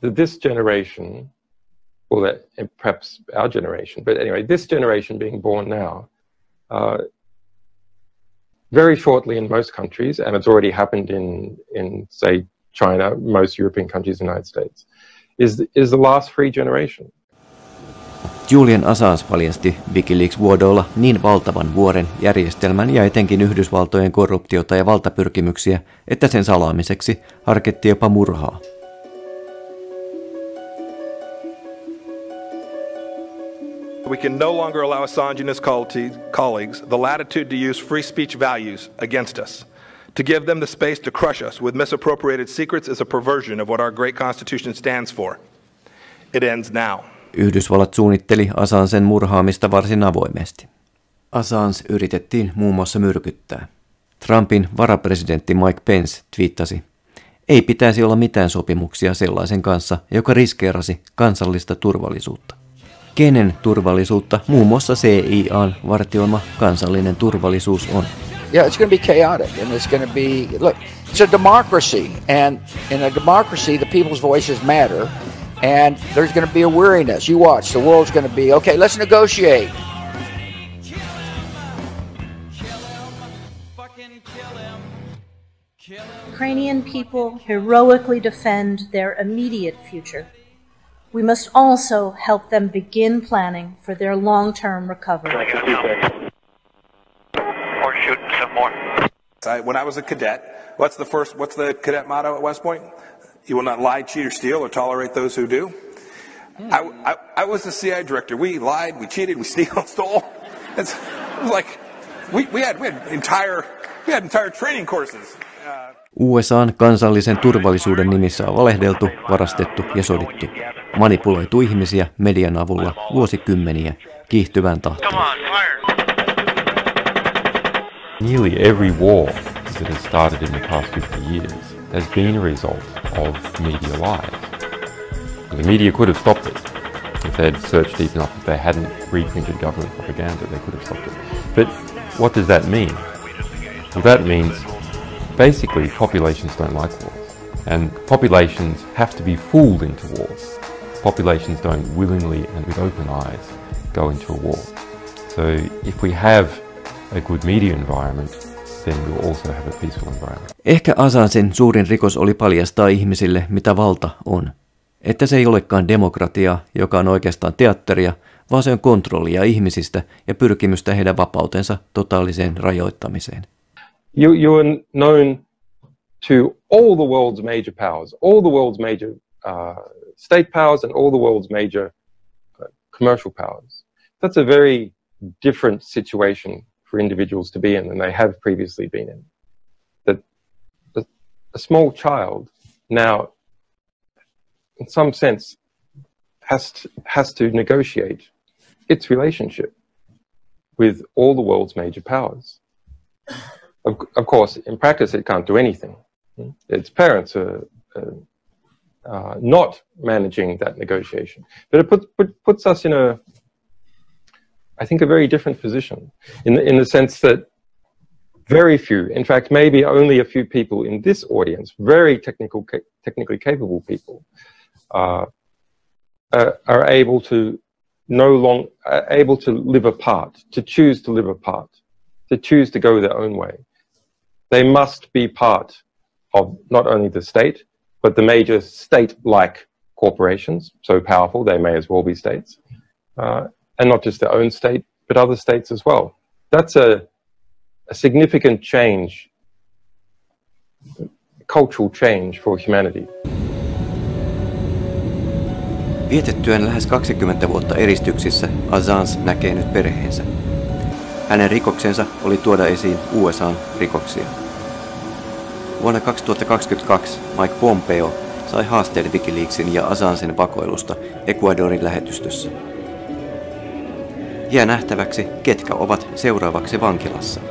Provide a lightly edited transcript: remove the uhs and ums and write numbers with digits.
that this generation, or that perhaps our generation, but anyway, this generation being born now, very shortly in most countries, and it's already happened in say China, most European countries, United States, is the last free generation. Julian Assange paljasti WikiLeaks-vuodoilla niin valtavan vuoren järjestelmän ja etenkin Yhdysvaltojen korruptiota ja valtapyrkimyksiä, että sen salaamiseksi harkittiin jopa murhaa. We can no longer allow Assange and his colleagues the latitude to use free speech values against us. To give them the space to crush us with misappropriated secrets is a perversion of what our great Constitution stands for. It ends now. Yhdysvallat suunnitteli Assangeen murhaamista varsin avoimesti. Assange yritettiin muun muassa myrkyttää. Trumpin varapresidentti Mike Pence twiittasi: "Ei pitäisi olla mitään sopimuksia sellaisen kanssa, joka riskeerasi kansallista turvallisuutta." Kenen turvallisuutta muun muassa CIA:n vartioima kansallinen turvallisuus on? Yeah, it's going to be chaotic, and it's going to be, look, it's a democracy, and in a democracy, the people's voices matter, and there's going to be a weariness. You watch, the world's going to be, okay, let's negotiate. Ukrainian people heroically defend their immediate future. We must also help them begin planning for their long-term recovery. Or shoot some more. When I was a cadet, what's the cadet motto at West Point? You will not lie, cheat, or steal, or tolerate those who do. I was the CIA director. We lied, we cheated, we stole. It was like we had entire training courses. USA:n kansallisen turvallisuuden nimissä on valehdeltu, varastettu ja sodittu. Manipuloitu ihmisiä median avulla vuosikymmeniä kiihtyvään tahtiin. Nearly every war that has started in the past 50 years has been a result of media lies. The media could have stopped it if they had searched deep enough. If they hadn't reprinted government propaganda, they could have stopped it. But what does that mean? Well, that means basically populations don't like wars, and populations have to be fooled into wars. Populations don't willingly and with open eyes go into a war. So if we have a good media environment, then we'll also have a peaceful environment. Ehkä Assangeen suurin rikos oli paljastaa ihmisille, mitä valta on. Että se ei olekaan demokratiaa, joka on oikeastaan teatteria, vaan se on kontrollia ihmisistä ja pyrkimystä heidän vapautensa totaaliseen rajoittamiseen. You are known to all the world's major powers, all the world's major state powers and all the world's major commercial powers. That's a very different situation for individuals to be in than they have previously been in. That a small child now, in some sense, has to negotiate its relationship with all the world's major powers. Of course, in practice, it can't do anything. Its parents are not managing that negotiation. But it puts us in I think, a very different position in the sense that very few, in fact, maybe only a few people in this audience, very technically capable people, are able to live apart, to choose to live apart, to choose to go their own way. They must be part of not only the state, but the major state-like corporations, so powerful they may as well be states, and not just their own state, but other states as well. That's a significant change, cultural change for humanity. Vietettyään lähes 20 vuotta eristyksissä, Assange näkee nyt perheensä. Hänen rikoksensa oli tuoda esiin USA:n rikoksia. Vuonna 2022 Mike Pompeo sai haasteet WikiLeaksin ja Assangeen vakoilusta Ecuadorin lähetystössä. Jää nähtäväksi, ketkä ovat seuraavaksi vankilassa.